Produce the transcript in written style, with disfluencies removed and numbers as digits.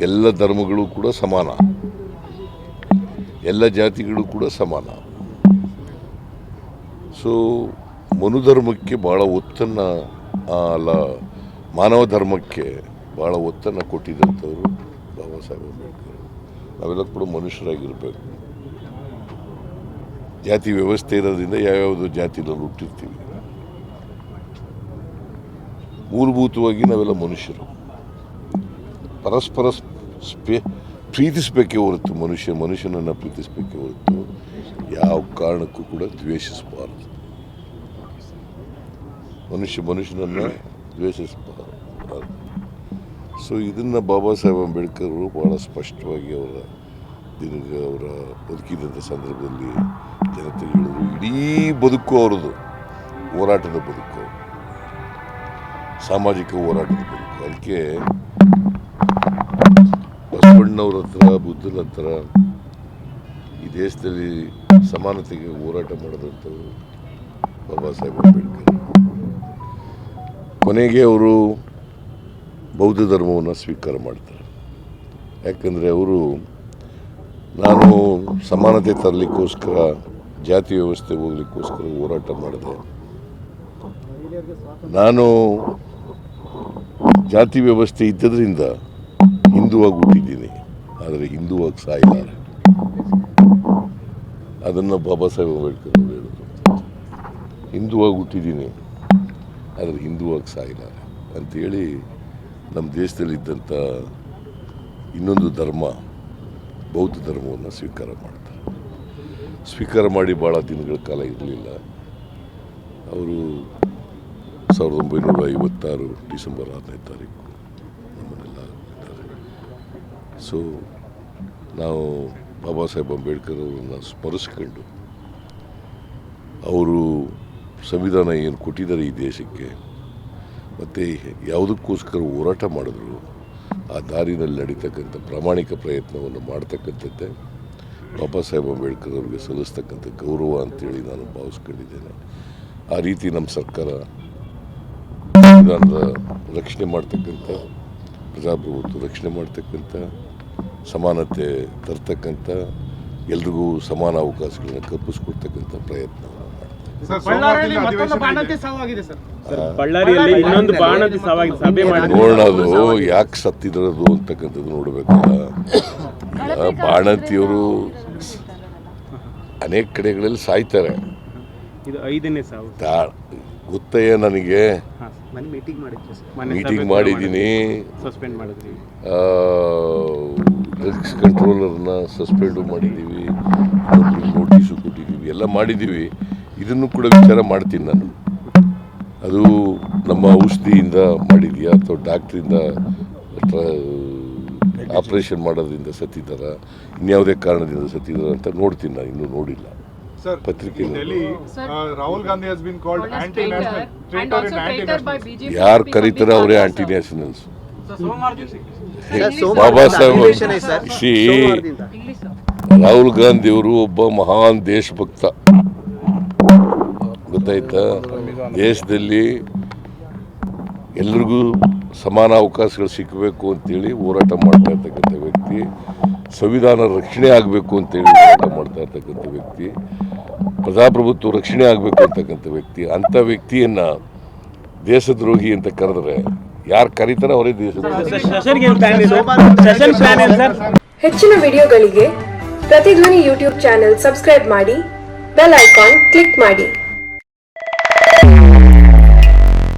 ಎಲ್ಲ ಧರ್ಮಗಳು ಕೂಡ ಸಮಾನ, ಎಲ್ಲ ಜಾತಿಗಳು ಕೂಡ ಸಮಾನ. ಸೊ ಮನುಧರ್ಮಕ್ಕೆ ಭಾಳ ಒತ್ತನ್ನು ಅಲ್ಲ, ಮಾನವ ಧರ್ಮಕ್ಕೆ ಭಾಳ ಒತ್ತನ್ನು ಕೊಟ್ಟಿದ್ದಂಥವ್ರು ಬಾಬಾ ಸಾಹೇಬ್ ಅಂಬೇಡ್ಕರ್. ನಾವೆಲ್ಲ ಕೂಡ ಮನುಷ್ಯರಾಗಿರಬೇಕು. ಜಾತಿ ವ್ಯವಸ್ಥೆ ಇರೋದ್ರಿಂದ ಯಾವ್ಯಾವುದು ಜಾತಿನಲ್ಲಿ ಹುಟ್ಟಿರ್ತೀವಿ. ಮೂಲಭೂತವಾಗಿ ನಾವೆಲ್ಲ ಮನುಷ್ಯರು. ಪರಸ್ಪರ ಪ್ರೀತಿಸಬೇಕೇ ಹೊರತು ಮನುಷ್ಯನನ್ನು ಪ್ರೀತಿಸಬೇಕೇ ಹೊರತು ಯಾವ ಕಾರಣಕ್ಕೂ ಕೂಡ ದ್ವೇಷಿಸಬಾರದು. ಮನುಷ್ಯನನ್ನು ದ್ವೇಷಿಸಬಾರದು. ಸೊ ಇದನ್ನು ಬಾಬಾ ಸಾಹೇಬ್ ಅಂಬೇಡ್ಕರ್ ಅವರು ಭಾಳ ಸ್ಪಷ್ಟವಾಗಿ ಅವರ ಬದುಕಿದಂಥ ಸಂದರ್ಭದಲ್ಲಿ ಜನತೆಗೆ ಹೇಳಿದ್ರು. ಇಡೀ ಬದುಕು ಅವರದು ಹೋರಾಟದ ಬದುಕು, ಸಾಮಾಜಿಕ ಹೋರಾಟದ ಬದುಕು. ಅದಕ್ಕೆ ಬಸವಣ್ಣವ್ರ ಹತ್ರ, ಬುದ್ಧನ ಹತ್ರ ಈ ದೇಶದಲ್ಲಿ ಸಮಾನತೆಗೆ ಹೋರಾಟ ಮಾಡಿದಂಥವ್ರು ಬಾಬಾ ಸಾಹೇಬ್ ಅಂಬೇಡ್ಕರ್. ಕೊನೆಗೆ ಅವರು ಬೌದ್ಧ ಧರ್ಮವನ್ನು ಸ್ವೀಕಾರ ಮಾಡ್ತಾರೆ. ಯಾಕಂದರೆ ಅವರು ನಾನು ಸಮಾನತೆ ತರಲಿಕ್ಕೋಸ್ಕರ, ಜಾತಿ ವ್ಯವಸ್ಥೆ ಹೋಗ್ಲಿಕ್ಕೋಸ್ಕರ ಹೋರಾಟ ಮಾಡಿದೆ. ನಾನು ಜಾತಿ ವ್ಯವಸ್ಥೆ ಇದ್ದದ್ರಿಂದ ಹಿಂದುವಾಗಿ ಹುಟ್ಟಿದ್ದೀನಿ, ಆದರೆ ಹಿಂದುವಾಗಿ ಸಾಯಿಲ್ಲ. ಅದನ್ನು ಬಾಬಾ ಸಾಹೇಬ್ ಅಂಬೇಡ್ಕರ್ ಅವರು ಹೇಳಿದ್ರು. ಹಿಂದುವಾಗಿ ಹುಟ್ಟಿದ್ದೀನಿ, ಆದರೆ ಹಿಂದುವಾಗಿ ಸಾಯಿಲ್ಲ ಅಂಥೇಳಿ ನಮ್ಮ ದೇಶದಲ್ಲಿದ್ದಂಥ ಇನ್ನೊಂದು ಧರ್ಮ, ಬೌದ್ಧ ಧರ್ಮವನ್ನು ಸ್ವೀಕಾರ ಮಾಡ್ತಾರೆ. ಸ್ವೀಕಾರ ಮಾಡಿ ಭಾಳ ದಿನಗಳ ಕಾಲ ಇರಲಿಲ್ಲ. ಅವರು 1956 ಡಿಸೆಂಬರ್ 6ನೇ ತಾರೀಕು ನಮ್ಮನ್ನೆಲ್ಲ ಇದ್ದಾರೆ. ಸೊ ನಾವು ಬಾಬಾ ಸಾಹೇಬ್ ಅಂಬೇಡ್ಕರ್ ಅವರನ್ನು ಸ್ಮರಿಸ್ಕೊಂಡು, ಅವರು ಸಂವಿಧಾನ ಏನು ಕೊಟ್ಟಿದ್ದಾರೆ ಈ ದೇಶಕ್ಕೆ, ಮತ್ತು ಯಾವುದಕ್ಕೋಸ್ಕರ ಹೋರಾಟ ಮಾಡಿದ್ರು ಆ ದಾರಿನಲ್ಲಿ ನಡೀತಕ್ಕಂಥ ಪ್ರಾಮಾಣಿಕ ಪ್ರಯತ್ನವನ್ನು ಮಾಡ್ತಕ್ಕಂಥದ್ದೇ ಬಾಬಾ ಸಾಹೇಬ್ ಅಂಬೇಡ್ಕರ್ ಅವರಿಗೆ ಸಲ್ಲಿಸ್ತಕ್ಕಂಥ ಗೌರವ ಅಂತೇಳಿ ನಾನು ಭಾವಿಸ್ಕೊಂಡಿದ್ದೇನೆ. ಆ ರೀತಿ ನಮ್ಮ ಸರ್ಕಾರ ಸಂವಿಧಾನದ ರಕ್ಷಣೆ ಮಾಡ್ತಕ್ಕಂಥ, ಪ್ರಜಾಪ್ರಭುತ್ವ ರಕ್ಷಣೆ ಮಾಡ್ತಕ್ಕಂಥ, ಸಮಾನತೆ ತರ್ತಕ್ಕಂಥ, ಎಲ್ರಿಗೂ ಸಮಾನ ಅವಕಾಶಗಳನ್ನ ಕಲ್ಪಿಸ್ಕೊಡ್ತಕ್ಕಂಥ ಪ್ರಯತ್ನವನ್ನು ಮಾಡ್ತಾರೆ. ನೋಡೋಣ ಅದು ಯಾಕೆ ಸತ್ತಿದ್ರದು ಅಂತಕ್ಕಂಥದ್ದು ನೋಡಬೇಕಲ್ಲ. ಬಾಣಂತಿಯವರು ಅನೇಕ ಕಡೆಗಳಲ್ಲಿ ಸಾಯ್ತಾರೆ. ಗೊತ್ತಯ್ಯ ನನಗೆ, ಮೀಟಿಂಗ್ ಮಾಡಿದ್ದೀನಿ. ಡ್ರಗ್ಸ್ ಕಂಟ್ರೋಲರ್ನ ಸಸ್ಪೆಂಡು ಮಾಡಿದ್ದೀವಿ, ನೋಟಿಸು ಕೊಟ್ಟಿದ್ದೀವಿ, ಎಲ್ಲ ಮಾಡಿದ್ದೀವಿ. ಇದನ್ನು ಕೂಡ ವಿಚಾರ ಮಾಡ್ತೀನಿ ನಾನು. ಅದು ನಮ್ಮ ಔಷಧಿಯಿಂದ ಮಾಡಿದೆಯಾ ಅಥವಾ ಡಾಕ್ಟ್ರಿಂದ ಆಪರೇಷನ್ ಮಾಡೋದ್ರಿಂದ ಸತ್ತಿದ್ದಾರ, ಇನ್ಯಾವುದೇ ಕಾರಣದಿಂದ ಸತ್ತಿದ್ದಾರ ಅಂತ ನೋಡ್ತೀನಿ. ನಾನು ಇನ್ನೂ ನೋಡಿಲ್ಲ. ಪತ್ರಿಕೆಯಲ್ಲಿ Rahul Gandhi has been called anti-national. ಯಾರು ಕರೀತಾರ ಅವರೇ ಆಂಟಿ ನ್ಯಾಷನಲ್ಸ್. ಬಾಬಾ ಸಾಹೇಬ್ ರಾಹುಲ್ ಗಾಂಧಿ ಅವರು ಒಬ್ಬ ಮಹಾನ್ ದೇಶಭಕ್ತ, ಗೊತ್ತಾಯ್ತಾ. ದೇಶದಲ್ಲಿ ಎಲ್ರಿಗೂ ಸಮಾನ ಅವಕಾಶಗಳು ಸಿಕ್ಕಬೇಕು ಅಂತೇಳಿ ಹೋರಾಟ ಮಾಡ್ತಾ ಇರ್ತಕ್ಕಂಥ ವ್ಯಕ್ತಿ, ಸಂವಿಧಾನ ರಕ್ಷಣೆ ಆಗಬೇಕು ಅಂತೇಳಿ ಹೋರಾಟ ಮಾಡ್ತಾ ಇರ್ತಕ್ಕಂಥ ವ್ಯಕ್ತಿ, ಪ್ರಜಾಪ್ರಭುತ್ವ ರಕ್ಷಣೆ ಆಗಬೇಕು ಅಂತಕ್ಕಂಥ ವ್ಯಕ್ತಿ. ಅಂಥ ವ್ಯಕ್ತಿಯನ್ನು ದೇಶದ್ರೋಹಿ ಅಂತ ಕರೆದ್ರೆ ಯಾರು ಕರೀತಾರೆ ಅವರೇ ದೇಶದ್ರೋಹಿ. ಹೆಚ್ಚಿನ ವಿಡಿಯೋಗಳಿಗೆ ಪ್ರತಿಧ್ವನಿ ಯೂಟ್ಯೂಬ್ ಚಾನೆಲ್ ಸಬ್ಸ್ಕ್ರೈಬ್ ಮಾಡಿ, ಬೆಲ್ ಐಕಾನ್ ಕ್ಲಿಕ್ ಮಾಡಿ.